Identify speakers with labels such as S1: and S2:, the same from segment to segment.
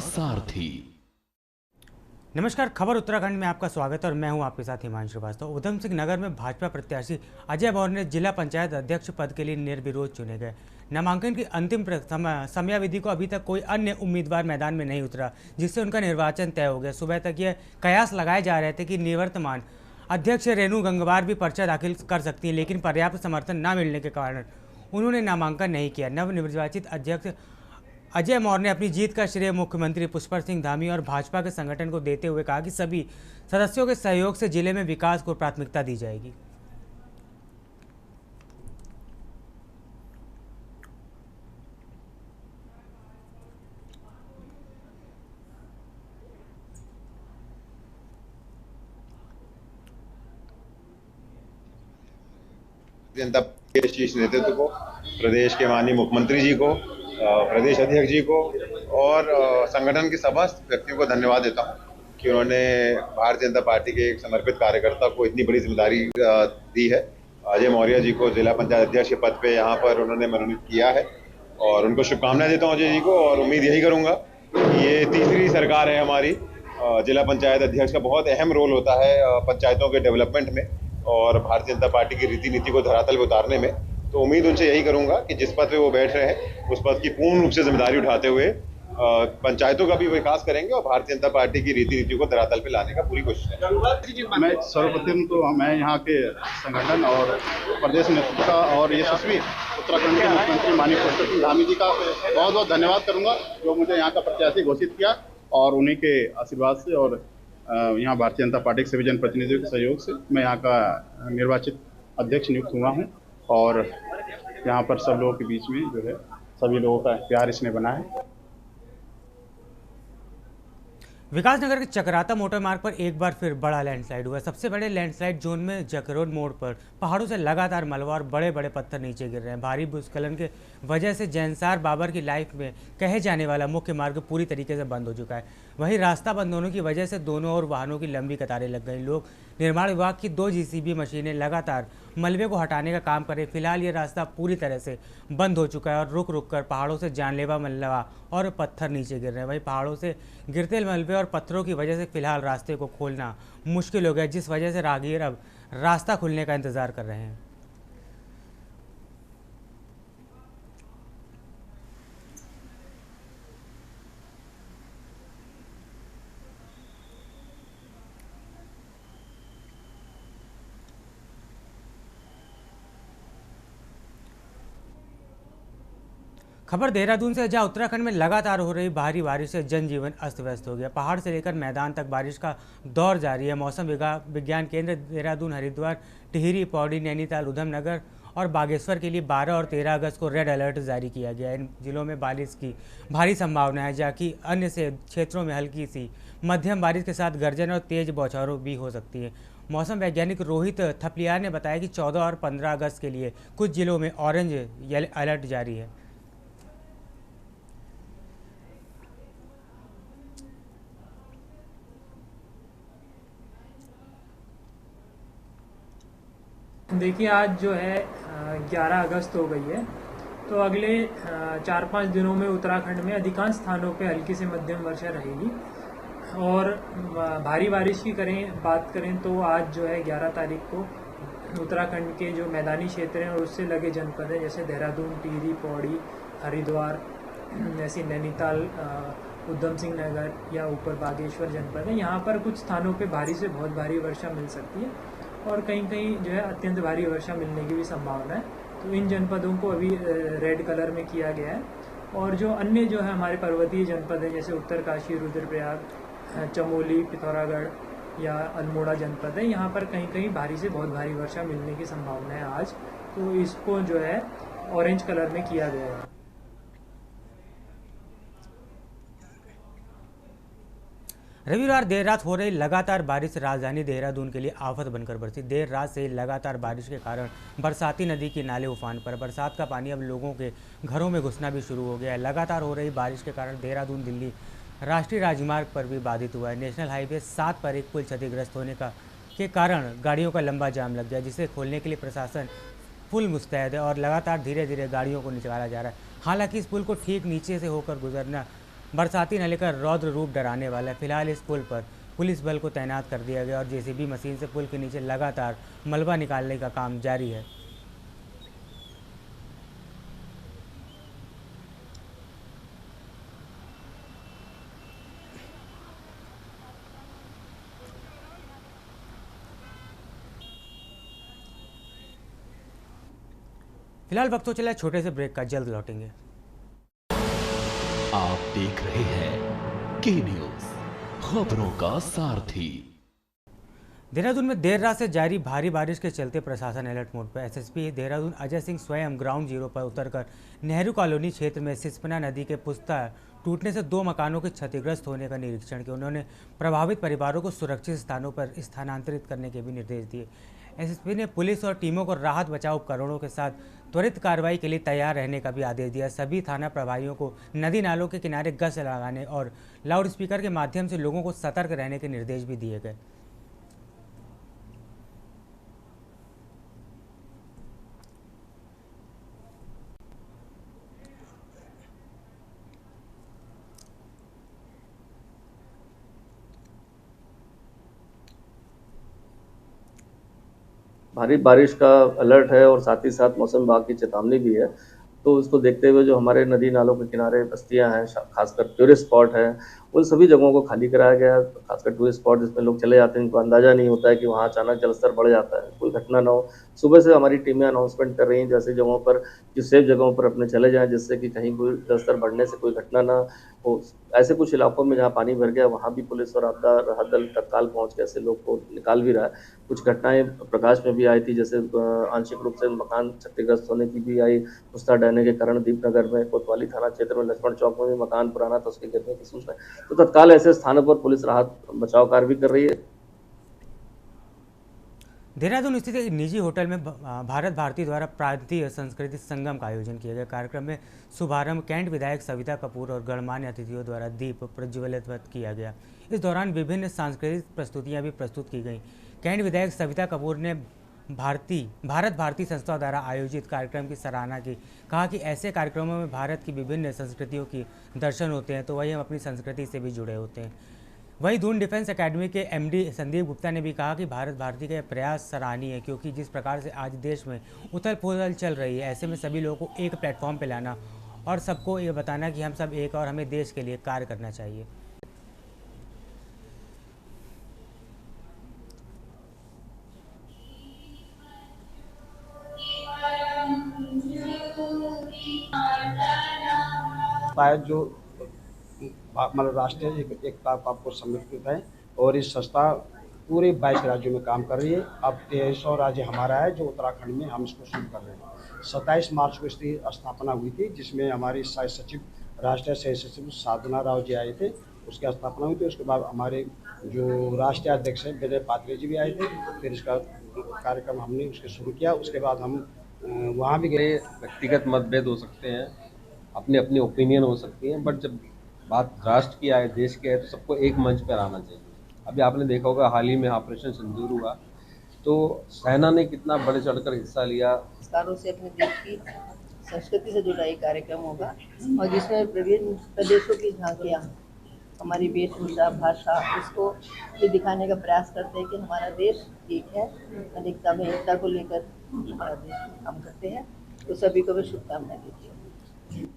S1: सारथी।
S2: नमस्कार, खबर उत्तराखंड में आपका स्वागत है और मैं हूं आपके साथ हिमांशु श्रीवास्तव। उधम सिंह नगर में भाजपा प्रत्याशी अजय मौर्य जिला पंचायत अध्यक्ष पद के लिए निर्विरोध चुने गए। नामांकन की अंतिम समयावधि को अभी तक कोई अन्य उम्मीदवार मैदान में नहीं उतरा, जिससे उनका निर्वाचन तय हो गया। सुबह तक ये कयास लगाए जा रहे थे कि निवर्तमान अध्यक्ष रेणु गंगवार भी पर्चा दाखिल कर सकती हैं, लेकिन पर्याप्त समर्थन न मिलने के कारण उन्होंने नामांकन नहीं किया। नवनिर्वाचित अध्यक्ष अजय मौर्य ने अपनी जीत का श्रेय मुख्यमंत्री पुष्कर सिंह धामी और भाजपा के संगठन को देते हुए कहा कि सभी सदस्यों के सहयोग से जिले में विकास को प्राथमिकता दी जाएगी।
S3: जनता के शीर्ष नेतृत्व को, प्रदेश के माननीय मुख्यमंत्री जी को, प्रदेश अध्यक्ष जी को और संगठन के समस्त व्यक्तियों को धन्यवाद देता हूं कि उन्होंने भारतीय जनता पार्टी के एक समर्पित कार्यकर्ता को इतनी बड़ी जिम्मेदारी दी है। अजय मौर्य जी को जिला पंचायत अध्यक्ष के पद पे यहाँ पर उन्होंने मनोनीत किया है और उनको शुभकामनाएं देता हूँ अजय जी को, और उम्मीद यही करूँगा कि ये तीसरी सरकार है हमारी। जिला पंचायत अध्यक्ष का बहुत अहम रोल होता है पंचायतों के डेवलपमेंट में और भारतीय जनता पार्टी की रीति नीति को धरातल पर उतारने में। तो उम्मीद उनसे यही करूंगा कि जिस पद पे वो बैठ रहे हैं उस पद की पूर्ण रूप से जिम्मेदारी उठाते हुए पंचायतों का भी विकास करेंगे और भारतीय जनता पार्टी की रीति नीतियों को धरातल पे लाने का पूरी कोशिश करेंगे।
S4: मैं सर्वप्रथम तो मैं यहाँ के संगठन और प्रदेश नेतृत्व का और यशस्वी उत्तराखंड के मुख्यमंत्री माननीय पुष्कर सिंह धामी जी का बहुत बहुत धन्यवाद करूंगा, जो मुझे यहाँ का प्रत्याशी घोषित किया, और उन्हीं के आशीर्वाद से और यहाँ भारतीय जनता पार्टी के सभी जनप्रतिनिधियों के सहयोग से मैं यहाँ का निर्वाचित अध्यक्ष नियुक्त हुआ हूँ और यहाँ पर सब लोगों के बीच में जो है सभी लोगों का प्यार इसने बना है।
S2: विकासनगर के चकराता मोटर मार्ग पर एक बार फिर बड़ा लैंडस्लाइड हुआ। सबसे बड़े लैंडस्लाइड जोन में जकरोड मोड़ पर पहाड़ों से लगातार मलबा और बड़े बड़े पत्थर नीचे गिर रहे हैं। भारी भूस्खलन के वजह से जैनसार बाबर की लाइफ में कहे जाने वाला मुख्य मार्ग पूरी तरीके से बंद हो चुका है। वहीं रास्ता बंद होने की वजह से दोनों ओर वाहनों की लंबी कतारें लग गई। लोग निर्माण विभाग की 2 JCB मशीनें लगातार मलबे को हटाने का काम कर रही। फिलहाल ये रास्ता पूरी तरह से बंद हो चुका है और रुक रुक कर पहाड़ों से जानलेवा मलबा और पत्थर नीचे गिर रहे हैं। वहीं पहाड़ों से गिरते मलबे और पत्थरों की वजह से फिलहाल रास्ते को खोलना मुश्किल हो गया, जिस वजह से राहगीर अब रास्ता खुलने का इंतजार कर रहे हैं। खबर देहरादून से, जहां उत्तराखंड में लगातार हो रही भारी बारिश से जनजीवन अस्त व्यस्त हो गया। पहाड़ से लेकर मैदान तक बारिश का दौर जारी है। मौसम विज्ञान केंद्र देहरादून, हरिद्वार, टिहरी, पौड़ी, नैनीताल, ऊधमनगर और बागेश्वर के लिए 12 और 13 अगस्त को रेड अलर्ट जारी किया गया है। इन जिलों में बारिश की भारी संभावना है, जबकि अन्य से क्षेत्रों में हल्की सी मध्यम बारिश के साथ गर्जन और तेज बौछारें भी हो सकती है। मौसम वैज्ञानिक रोहित थपलियार ने बताया कि 14 और 15 अगस्त के लिए कुछ जिलों में ऑरेंज अलर्ट जारी है।
S5: देखिए, आज जो है 11 अगस्त हो गई है, तो अगले 4-5 दिनों में उत्तराखंड में अधिकांश स्थानों पे हल्की से मध्यम वर्षा रहेगी। और भारी बारिश की बात करें तो आज जो है 11 तारीख को उत्तराखंड के जो मैदानी क्षेत्र हैं और उससे लगे जनपद हैं, जैसे देहरादून, टिहरी, पौड़ी, हरिद्वार, जैसे नैनीताल, उधम सिंह नगर या ऊपर बागेश्वर जनपद है, यहाँ पर कुछ स्थानों पे भारी से बहुत भारी वर्षा मिल सकती है और कहीं कहीं जो है अत्यंत भारी वर्षा मिलने की भी संभावना है। तो इन जनपदों को अभी रेड कलर में किया गया है। और जो अन्य जो है हमारे पर्वतीय जनपद हैं, जैसे उत्तरकाशी, रुद्रप्रयाग, चमोली, पिथौरागढ़ या अल्मोड़ा जनपद है, यहाँ पर कहीं कहीं भारी से बहुत भारी वर्षा मिलने की संभावना है आज। तो इसको जो है ऑरेंज कलर में किया गया है।
S2: रविवार देर रात हो रही लगातार बारिश राजधानी देहरादून के लिए आफत बनकर बरसी। देर रात से लगातार बारिश के कारण बरसाती नदी के नाले उफान पर। बरसात का पानी अब लोगों के घरों में घुसना भी शुरू हो गया है। लगातार हो रही बारिश के कारण देहरादून दिल्ली राष्ट्रीय राजमार्ग पर भी बाधित हुआ है। नेशनल हाईवे 7 पर एक पुल क्षतिग्रस्त होने के कारण गाड़ियों का लंबा जाम लग गया, जिसे खोलने के लिए प्रशासन फुल मुस्तैद है और लगातार धीरे धीरे गाड़ियों को निकाला जा रहा है। हालांकि इस पुल को ठीक नीचे से होकर गुजरना बरसाती नले का रौद्र रूप डराने वाला है। फिलहाल इस पुल पर पुलिस बल को तैनात कर दिया गया और जेसीबी मशीन से पुल के नीचे लगातार मलबा निकालने का काम जारी है। फिलहाल वक्त तो चला है छोटे से ब्रेक का, जल्द लौटेंगे।
S1: आप देख रहे हैं के न्यूज, खबरों का सारथी।
S2: देहरादून में देर रात से जारी भारी बारिश के चलते प्रशासन अलर्ट मोड पर। एसएसपी देहरादून अजय सिंह स्वयं ग्राउंड जीरो पर उतरकर नेहरू कॉलोनी क्षेत्र में सिसपना नदी के पुस्ता टूटने से 2 मकानों के क्षतिग्रस्त होने का निरीक्षण किया। उन्होंने प्रभावित परिवारों को सुरक्षित स्थानों पर स्थानांतरित करने के भी निर्देश दिए। एसएसपी ने पुलिस और टीमों को राहत बचाव उपकरणों के साथ त्वरित कार्रवाई के लिए तैयार रहने का भी आदेश दिया। सभी थाना प्रभारियों को नदी नालों के किनारे गश्त लगाने और लाउड स्पीकर के माध्यम से लोगों को सतर्क रहने के निर्देश भी दिए गए।
S6: भारी बारिश का अलर्ट है और साथ ही साथ मौसम विभाग की चेतावनी भी है। तो इसको देखते हुए जो हमारे नदी नालों के किनारे बस्तियां हैं, खासकर टूरिस्ट स्पॉट हैं, उन सभी जगहों को खाली कराया गया है। खासकर टूरिस्ट स्पॉट जिसमें लोग चले जाते हैं, इनको अंदाजा नहीं होता है कि वहाँ अचानक जलस्तर बढ़ जाता है, कोई घटना ना हो। सुबह से हमारी टीमें अनाउंसमेंट कर रही हैं जैसे जगहों पर कि सेफ जगहों पर अपने चले जाएं, जिससे कि कहीं कोई जलस्तर बढ़ने से कोई घटना ना हो। ऐसे कुछ इलाकों में जहाँ पानी भर गया वहाँ भी पुलिस और आपदा राहत दल तत्काल पहुँच के ऐसे लोग को निकाल भी रहा है। कुछ घटनाएं प्रकाश में भी आई थी, जैसे आंशिक रूप से मकान क्षतिग्रस्त होने की भी आई। पुस्ता डहने के कारण दीपनगर में, कोतवाली थाना क्षेत्र में लक्ष्मण चौक में भी मकान पुराना था, उसके गिरने की सूचना है। तो तत्काल ऐसे स्थानों पर पुलिस राहत बचाव कार्य भी कर रही है।
S2: देहरादून स्थित एक निजी होटल में भारत भारती द्वारा प्रांतीय संस्कृति संगम का आयोजन किया गया। कार्यक्रम में शुभारंभ कैंट विधायक सविता कपूर और गणमान्य अतिथियों द्वारा दीप प्रज्वलित किया गया। इस दौरान विभिन्न सांस्कृतिक प्रस्तुतियां भी प्रस्तुत की गईं। कैंट विधायक सविता कपूर ने भारत भारती संस्था द्वारा आयोजित कार्यक्रम की सराहना की। कहा कि ऐसे कार्यक्रमों में भारत की विभिन्न संस्कृतियों की दर्शन होते हैं, तो वही हम अपनी संस्कृति से भी जुड़े होते हैं। वहीं दून डिफेंस एकेडमी के एमडी संदीप गुप्ता ने भी कहा कि भारत भारती का यह प्रयास सराहनीय है, क्योंकि जिस प्रकार से आज देश में उथल पुथल चल रही है, ऐसे में सभी लोगों को एक प्लेटफॉर्म पर लाना और सबको ये बताना कि हम सब एक और हमें देश के लिए कार्य करना चाहिए।
S7: शायद जो मतलब राष्ट्रीय एकता आपको समर्पित है और इस संस्था पूरे 22 राज्यों में काम कर रही है। अब 2300 राज्य हमारा है जो उत्तराखंड में हम इसको शुरू कर रहे हैं। 27 मार्च को इसकी स्थापना हुई थी, जिसमें हमारी सह सचिव राष्ट्रीय सह सचिव साधना राव जी आए थे, उसकी स्थापना हुई थी। उसके बाद हमारे जो राष्ट्रीय अध्यक्ष हैं विजय पात्रे जी भी आए थे, फिर इसका कार्यक्रम हमने उसके शुरू किया। उसके बाद हम वहाँ भी गए।
S8: व्यक्तिगत मतभेद हो सकते हैं, अपनी अपनी ओपिनियन हो सकती हैं, बट जब बात राष्ट्र की आए, देश की आए, तो सबको एक मंच पर आना चाहिए। अभी आपने देखा होगा हाल ही में ऑपरेशन सिंदूर हुआ, तो सेना ने कितना बढ़ चढ़कर हिस्सा लिया।
S9: संस्कारों से अपने देश की संस्कृति से जुड़ा एक कार्यक्रम होगा और जिसमें विभिन्न प्रदेशों की झांकियाँ, हमारी वेशभूषा, भाषा, इसको ये दिखाने का प्रयास करते हैं कि हमारा देश एक है, अनेकता में एकता को लेकर हमारा देश काम करते हैं। तो सभी को मैं शुभकामनाएं देती हूँ।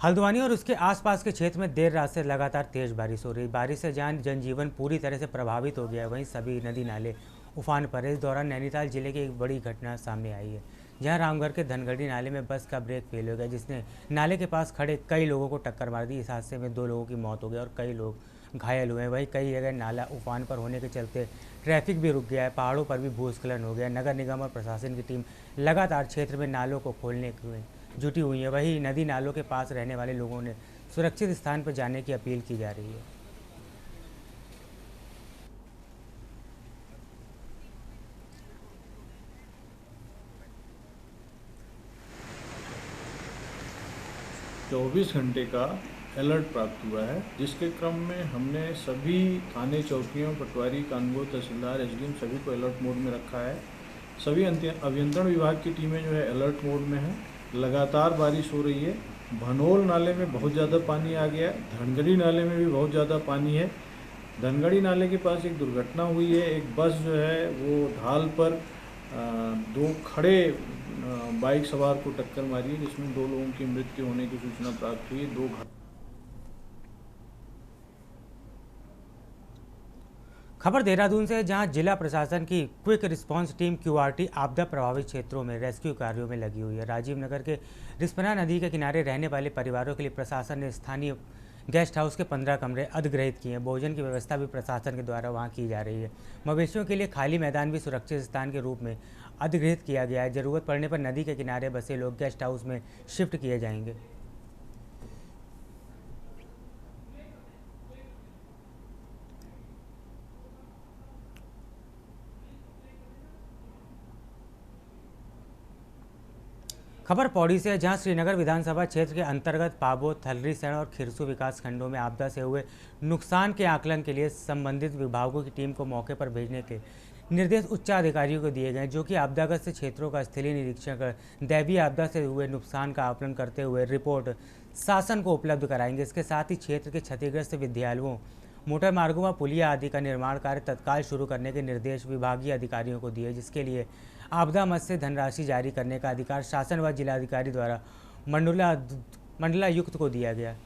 S2: हल्द्वानी और उसके आसपास के क्षेत्र में देर रात से लगातार तेज बारिश हो रही। बारिश से जनजीवन पूरी तरह से प्रभावित हो गया है। वहीं सभी नदी नाले उफान पर है। इस दौरान नैनीताल जिले की एक बड़ी घटना सामने आई है, जहां रामगढ़ के धनगढ़ी नाले में बस का ब्रेक फेल हो गया, जिसने नाले के पास खड़े कई लोगों को टक्कर मार दी। इस हादसे में 2 लोगों की मौत हो गई और कई लोग घायल हुए हैं। वहीं कई जगह नाला उफान पर होने के चलते ट्रैफिक भी रुक गया है। पहाड़ों पर भी भूस्खलन हो गया। नगर निगम और प्रशासन की टीम लगातार क्षेत्र में नालों को खोलने में जुटी हुई है। वहीं नदी नालों के पास रहने वाले लोगों ने सुरक्षित स्थान पर जाने की अपील की जा रही है।
S10: चौबीस घंटे का अलर्ट प्राप्त हुआ है, जिसके क्रम में हमने सभी थाने चौकियों, पटवारी, कानून, तहसीलदार, एसडीएम सभी को अलर्ट मोड में रखा है। सभी अभियंत्रण विभाग की टीमें जो है अलर्ट मोड में है। लगातार बारिश हो रही है भनोल नाले में बहुत ज़्यादा पानी आ गया है, धनगढ़ी नाले में भी बहुत ज़्यादा पानी है। धनगढ़ी नाले के पास एक दुर्घटना हुई है, एक बस जो है वो ढाल पर दो खड़े बाइक सवार को टक्कर मारी है, जिसमें 2 लोगों की मृत्यु होने की सूचना प्राप्त हुई है। 2
S2: खबर देहरादून से, जहां जिला प्रशासन की क्विक रिस्पांस टीम क्यूआरटी आपदा प्रभावित क्षेत्रों में रेस्क्यू कार्यों में लगी हुई है। राजीव नगर के रिस्पना नदी के किनारे रहने वाले परिवारों के लिए प्रशासन ने स्थानीय गेस्ट हाउस के 15 कमरे अधिग्रहित किए हैं। भोजन की व्यवस्था भी प्रशासन के द्वारा वहां की जा रही है। मवेशियों के लिए खाली मैदान भी सुरक्षित स्थान के रूप में अधिग्रहित किया गया है। जरूरत पड़ने पर नदी के किनारे बसे लोग गेस्ट हाउस में शिफ्ट किए जाएंगे। खबर पौड़ी से, जहां श्रीनगर विधानसभा क्षेत्र के अंतर्गत पाबो, थलरीसैंण और खिरसू विकास खंडों में आपदा से हुए नुकसान के आकलन के लिए संबंधित विभागों की टीम को मौके पर भेजने के निर्देश उच्चाधिकारियों को दिए गए, जो कि आपदाग्रस्त क्षेत्रों का स्थलीय निरीक्षण कर दैवीय आपदा से हुए नुकसान का आकलन करते हुए रिपोर्ट शासन को उपलब्ध कराएंगे। इसके साथ ही क्षेत्र के क्षतिग्रस्त विद्यालयों, मोटर मार्गों व पुलिया आदि का निर्माण कार्य तत्काल शुरू करने के निर्देश विभागीय अधिकारियों को दिए, जिसके लिए आपदा मद से धनराशि जारी करने का अधिकार शासन व जिलाधिकारी द्वारा मंडलायुक्त को दिया गया।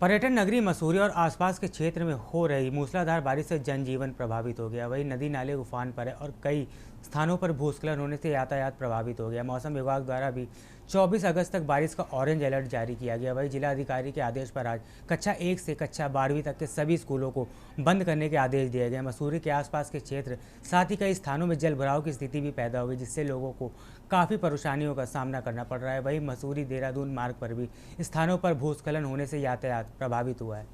S2: पर्यटन नगरी मसूरी और आसपास के क्षेत्र में हो रही मूसलाधार बारिश से जनजीवन प्रभावित हो गया। वहीं नदी नाले उफान पर है और कई स्थानों पर भूस्खलन होने से यातायात प्रभावित हो गया। मौसम विभाग द्वारा भी 24 अगस्त तक बारिश का ऑरेंज अलर्ट जारी किया गया। वहीं जिलाधिकारी के आदेश पर आज कक्षा 1 से कक्षा 12वीं तक के सभी स्कूलों को बंद करने के आदेश दिए गए। मसूरी के आसपास के क्षेत्र, साथ ही कई स्थानों में जल भराव की स्थिति भी पैदा हो गई, जिससे लोगों को काफ़ी परेशानियों का सामना करना पड़ रहा है। वहीं मसूरी देहरादून मार्ग पर भी स्थानों पर भूस्खलन होने से यातायात प्रभावित हुआ है।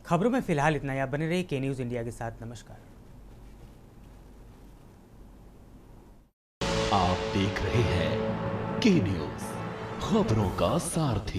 S2: खबरों में फिलहाल इतना ही। आप बने रहिए के न्यूज़ इंडिया के साथ। नमस्कार।
S1: आप देख रहे हैं के न्यूज़, खबरों का सारथी।